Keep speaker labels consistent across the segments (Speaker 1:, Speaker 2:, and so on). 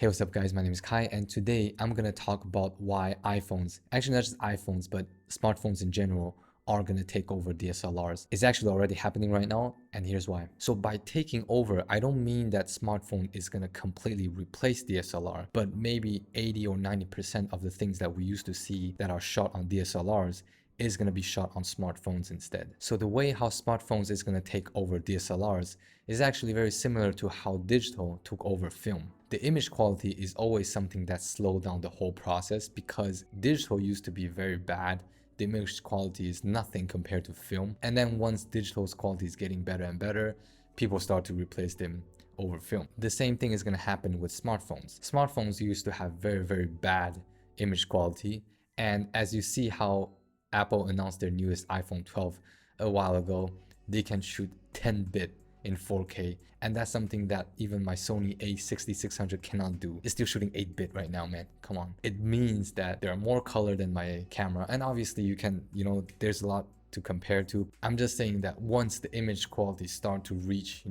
Speaker 1: Hey, what's up guys, my name is Kai and today I'm gonna talk about why iPhones, actually not just iPhones, but smartphones in general are gonna take over DSLRs. It's actually already happening right now and here's why. So by taking over, I don't mean that smartphone is gonna completely replace DSLR, but maybe 80 or 90% of the things that we used to see that are shot on DSLRs is going to be shot on smartphones instead. So the way how smartphones is going to take over DSLRs is actually very similar to how digital took over film. The image quality is always something that slowed down the whole process because digital used to be very bad. The image quality is nothing compared to film. And then once digital's quality is getting better and better, people start to replace them over film. The same thing is going to happen with smartphones. Smartphones used to have very bad image quality. And as you see how Apple announced their newest iPhone 12 a while ago, they can shoot 10-bit in 4K, and that's something that even my Sony a6600 cannot do. It's still shooting 8-bit right now, man. Come on. It means that there are more color than my camera, and obviously you can, there's a lot to compare to. I'm just saying that once the image quality start to reach,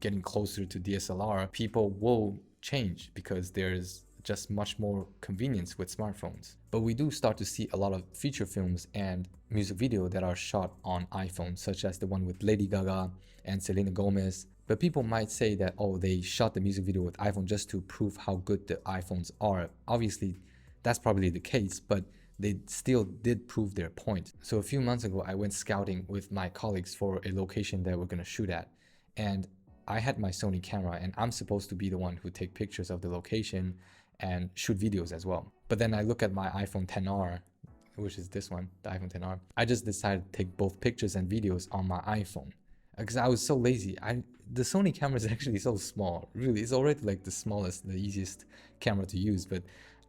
Speaker 1: getting closer to DSLR, people will change because there's just much more convenience with smartphones. But we do start to see a lot of feature films and music video that are shot on iPhone, such as the one with Lady Gaga and Selena Gomez. But people might say that, oh, they shot the music video with iPhone just to prove how good the iPhones are. Obviously, that's probably the case, but they still did prove their point. So a few months ago, I went scouting with my colleagues for a location that we're gonna shoot at. And I had my Sony camera and I'm supposed to be the one who take pictures of the location and shoot videos as well. But then I look at my iPhone XR, which is this one, the iPhone XR. I just decided to take both pictures and videos on my iPhone because I was so lazy. The Sony camera is actually so small. Really, it's already like the smallest, the easiest camera to use, but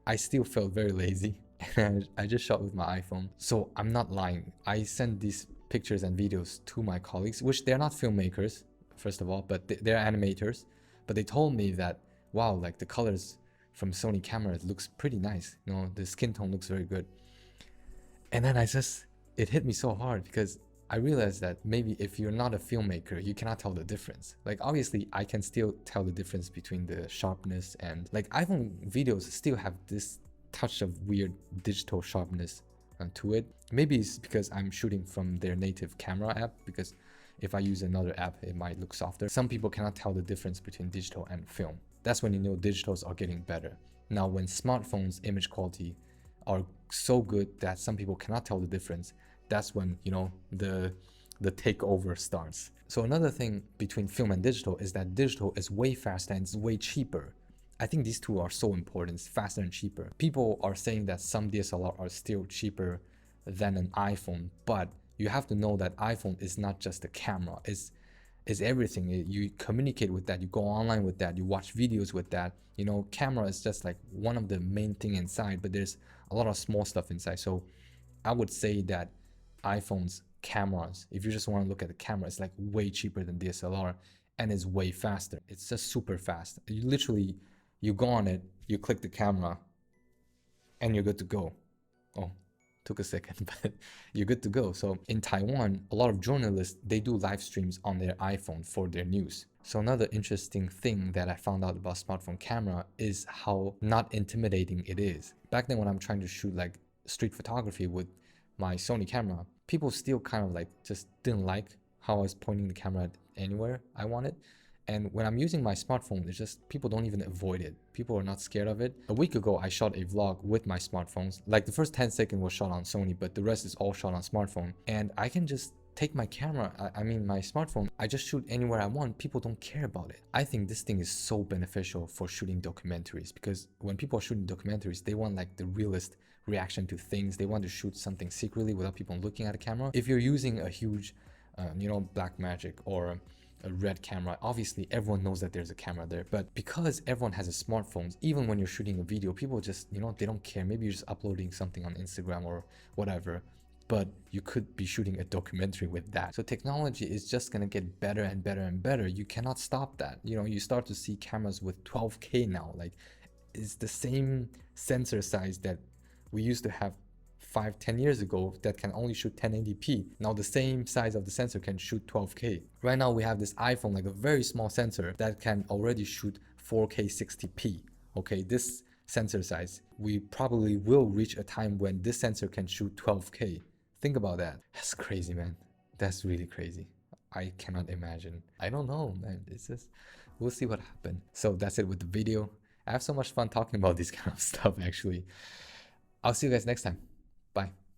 Speaker 1: I still felt very lazy and I just shot with my iPhone. So I'm not lying. I sent these pictures and videos to my colleagues, which they're not filmmakers, first of all, but they're animators. But they told me that, wow, like the colors from Sony camera, it looks pretty nice. The skin tone looks very good. And then it hit me so hard because I realized that maybe if you're not a filmmaker, you cannot tell the difference. Like obviously I can still tell the difference between the sharpness and like iPhone videos still have this touch of weird digital sharpness to it. Maybe it's because I'm shooting from their native camera app, because if I use another app, it might look softer. Some people cannot tell the difference between digital and film. That's when you know digitals are getting better. Now, when smartphones' image quality are so good that some people cannot tell the difference, that's when, the takeover starts. So another thing between film and digital is that digital is way faster and it's way cheaper. I think these two are so important, it's faster and cheaper. People are saying that some DSLR are still cheaper than an iPhone, but you have to know that iPhone is not just a camera, it's everything. You communicate with that, you go online with that, you watch videos with that. Camera is just like one of the main thing inside, but there's a lot of small stuff inside. So I would say that iPhone's cameras, if you just want to look at the camera, it's like way cheaper than DSLR and it's way faster. It's just super fast. You go on it, you click the camera and you're good to go. Oh, took a second, but you're good to go. So in Taiwan, a lot of journalists, they do live streams on their iPhone for their news. So another interesting thing that I found out about smartphone camera is how not intimidating it is. Back then when I'm trying to shoot like street photography with my Sony camera, people still kind of like just didn't like how I was pointing the camera at anywhere I wanted. And when I'm using my smartphone, it's just people don't even avoid it. People are not scared of it. A week ago, I shot a vlog with my smartphones. Like the first 10 seconds was shot on Sony, but the rest is all shot on smartphone. And I can just take my camera, my smartphone, I just shoot anywhere I want. People don't care about it. I think this thing is so beneficial for shooting documentaries because when people are shooting documentaries, they want like the realist reaction to things. They want to shoot something secretly without people looking at a camera. If you're using a huge, Blackmagic or a red camera, obviously everyone knows that there's a camera there, but because everyone has a smartphone, even when you're shooting a video, people just, they don't care. Maybe you're just uploading something on Instagram or whatever, but you could be shooting a documentary with that. So technology is just gonna get better and better and better. You cannot stop that. You start to see cameras with 12K now. Like it's the same sensor size that we used to have 5-10 years ago that can only shoot 1080p. Now the same size of the sensor can shoot 12K. Right now we have this iPhone, like a very small sensor that can already shoot 4K 60p okay, this sensor size, we probably will reach a time when this sensor can shoot 12K. Think about that. That's crazy, man. That's really crazy. I cannot imagine. I don't know, man. It's just, we'll see what happens. So that's it with the video. I have so much fun talking about this kind of stuff, actually. I'll see you guys next time. Bye.